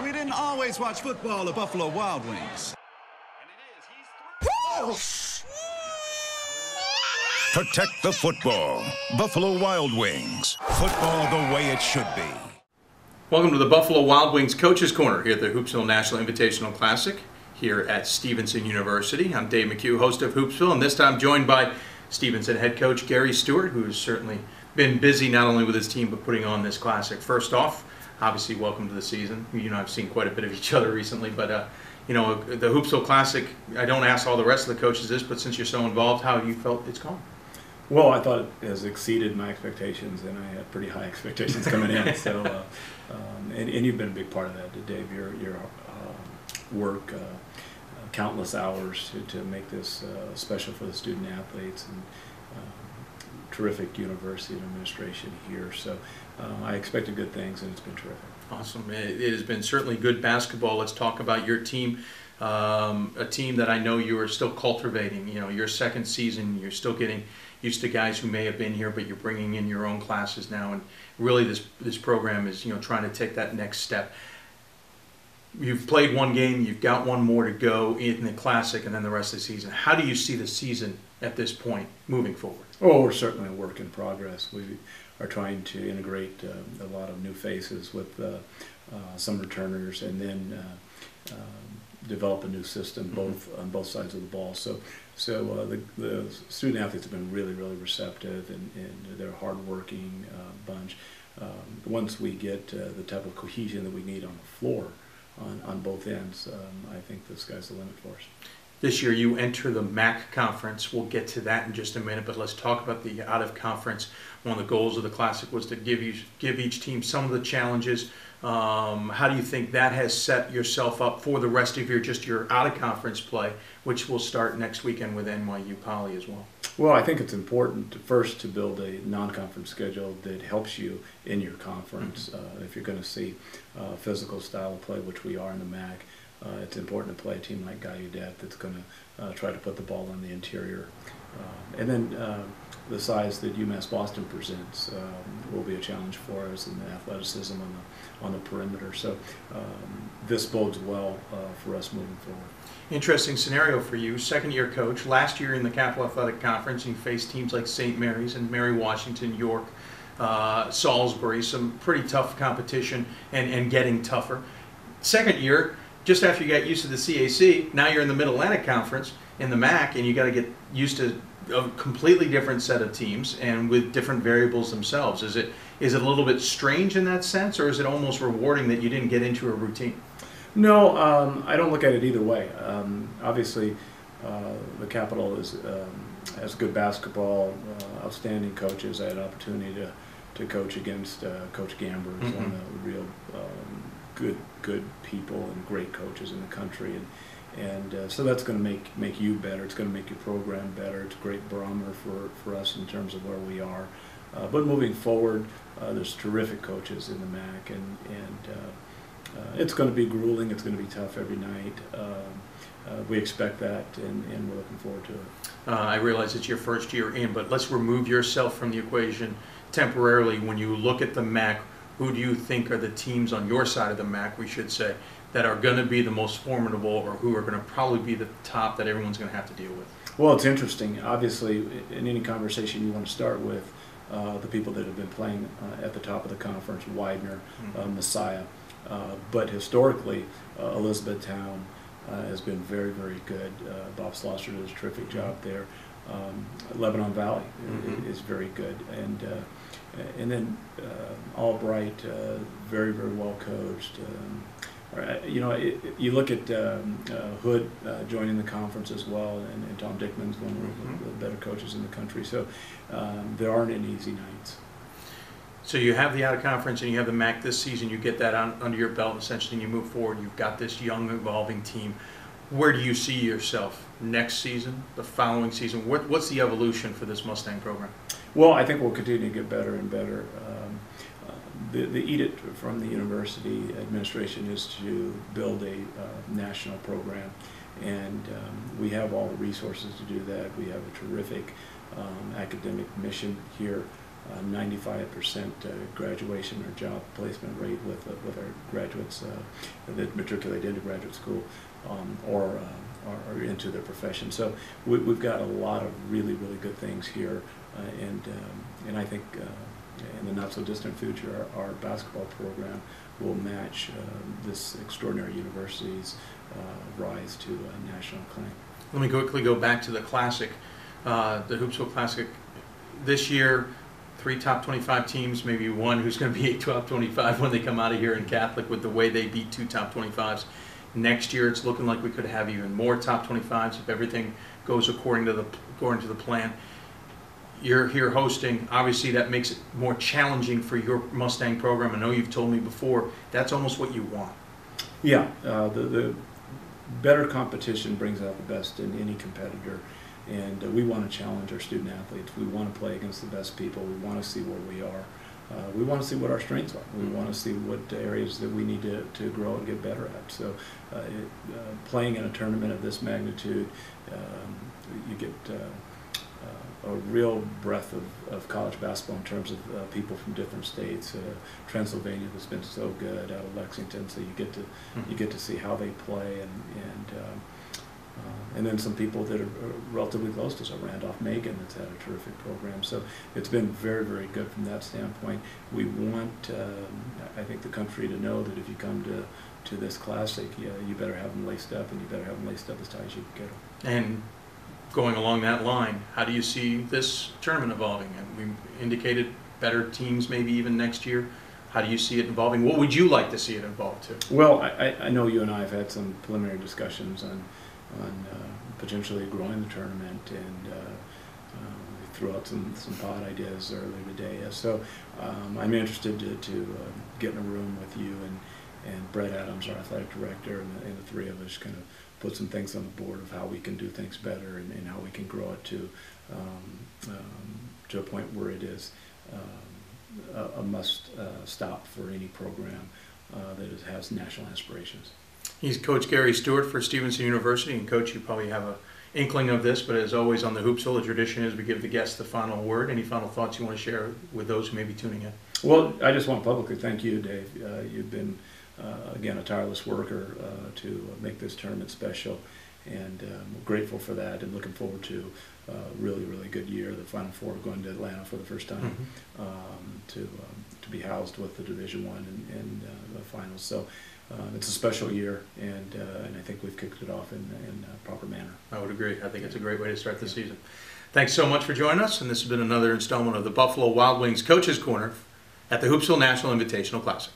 We didn't always watch football at Buffalo Wild Wings. Protect the football. Buffalo Wild Wings. Football the way it should be. Welcome to the Buffalo Wild Wings Coaches Corner here at the Hoopsville National Invitational Classic here at Stevenson University. I'm Dave McHugh, host of Hoopsville, and this time joined by Stevenson head coach Gary Stewart, who has certainly been busy not only with his team but putting on this classic. First off, obviously welcome to the season. You know, I've seen quite a bit of each other recently, but you know, the Hoopsville Classic, I don't ask all the rest of the coaches this, but since you're so involved, how have you felt it's gone? Well, I thought it has exceeded my expectations, and I had pretty high expectations coming in. So, and you've been a big part of that, Dave. Your work, countless hours to make this special for the student athletes, and terrific university administration here. So, I expected good things, and it's been terrific. Awesome. It has been certainly good basketball. Let's talk about your team. A team that I know you are still cultivating. You know, your second season, you're still getting used to guys who may have been here, but you're bringing in your own classes now, and really this program is, you know, trying to take that next step. You've played one game, you've got one more to go in the Classic, and then the rest of the season. How do you see the season at this point moving forward? Oh, we're certainly a work in progress. We are trying to integrate a lot of new faces with some returners, and then develop a new system on both sides of the ball. So the student athletes have been really receptive, and they're a hard-working bunch. Once we get the type of cohesion that we need on the floor on both ends, I think the sky's the limit for us. This year you enter the MAC conference. We'll get to that in just a minute, but let's talk about the out-of-conference. One of the goals of the Classic was to give each team some of the challenges. How do you think that has set yourself up for the rest of your out-of-conference play, which will start next weekend with NYU Poly as well? Well, I think it's important first to build a non-conference schedule that helps you in your conference. If you're going to see physical style of play, which we are in the MAC, it's important to play a team like Gallaudet that's going to try to put the ball on the interior. And then the size that UMass Boston presents will be a challenge for us, and the athleticism on the perimeter. So this bodes well for us moving forward. Interesting scenario for you. Second-year coach. Last year in the Capital Athletic Conference, you faced teams like St. Mary's and Mary Washington, York, Salisbury, some pretty tough competition and getting tougher. Second year, just after you got used to the CAC, now you're in the Mid-Atlantic Conference in the MAC, and you got to get used to a completely different set of teams and with different variables themselves. Is it a little bit strange in that sense, or is it almost rewarding that you didn't get into a routine? No, I don't look at it either way. Obviously, the Capitol has good basketball, outstanding coaches. I had an opportunity to coach against Coach Gamber, who's one of the real good people and great coaches in the country, and so that's going to make you better. It's going to make your program better. It's a great barometer for us in terms of where we are. But moving forward, there's terrific coaches in the MAC, and it's going to be grueling. It's going to be tough every night. We expect that, and we're looking forward to it. I realize it's your first year in, but let's remove yourself from the equation temporarily. When you look at the MAC, who do you think are the teams on your side of the MAC, we should say, that are going to be the most formidable, or who are going to probably be the top that everyone's going to have to deal with? Well, it's interesting. Obviously, in any conversation, you want to start with the people that have been playing at the top of the conference, Widener, Messiah. But historically, Elizabethtown has been very good. Bob Slosser does a terrific job there. Lebanon Valley is very good, and then Albright, very well coached. You know, you look at Hood joining the conference as well, and Tom Dickman's one of the better coaches in the country. So there aren't any easy nights. So you have the out-of-conference and you have the MAC this season. You get that under your belt, essentially, and you move forward. You've got this young, evolving team. Where do you see yourself next season, the following season? What's the evolution for this Mustang program? Well, I think we'll continue to get better and better. The edict from the university administration is to build a national program, and we have all the resources to do that. We have a terrific academic mission here 95% graduation or job placement rate with our graduates that matriculate into graduate school or into their profession. So we've got a lot of really good things here, and I think in the not so distant future our basketball program will match this extraordinary university's rise to national acclaim. Let me quickly go back to the Classic, the Hoopsville Classic. This year, 3 top 25 teams, maybe one who's going to be a top 25 when they come out of here in Catholic with the way they beat 2 top 25s. Next year, it's looking like we could have even more top 25s if everything goes according to the plan. You're here hosting. Obviously, that makes it more challenging for your Mustang program. I know you've told me before that's almost what you want. Yeah, the better competition brings out the best in any competitor. And we want to challenge our student athletes. We want to play against the best people. We want to see where we are. We want to see what our strengths are. We want to see what areas that we need to grow and get better at. So playing in a tournament of this magnitude, you get a real breadth of college basketball in terms of people from different states. Transylvania has been so good, out of Lexington, so you get to see how they play, and then some people that are relatively close to us. So Randolph-Macon that's had a terrific program. So it's been very good from that standpoint. We want, I think, the country to know that if you come to this Classic, you better have them laced up, and you better have them laced up as tight as you can get them. And going along that line, how do you see this tournament evolving? And we indicated better teams maybe even next year. How do you see it evolving? What would you like to see it evolve to? Well, I know you and I have had some preliminary discussions on potentially growing the tournament, and we threw out some pod ideas earlier today. So I'm interested to get in a room with you and Brett Adams, our athletic director, and the three of us kind of put some things on the board of how we can do things better and how we can grow it to a point where it is a must stop for any program that has national aspirations. He's Coach Gary Stewart for Stevenson University. And Coach, you probably have an inkling of this, but as always on the Hoopsville, the tradition is we give the guests the final word. Any final thoughts you want to share with those who may be tuning in? Well, I just want to publicly thank you, Dave. You've been, again, a tireless worker to make this tournament special, and we're grateful for that and looking forward to a really good year. The Final Four going to Atlanta for the first time to be housed with the Division I in the finals. So it's a special year, and I think we've kicked it off in a proper manner. I would agree. I think it's a great way to start the season. Thanks so much for joining us, and this has been another installment of the Buffalo Wild Wings Coaches Corner at the Hoopsville National Invitational Classic.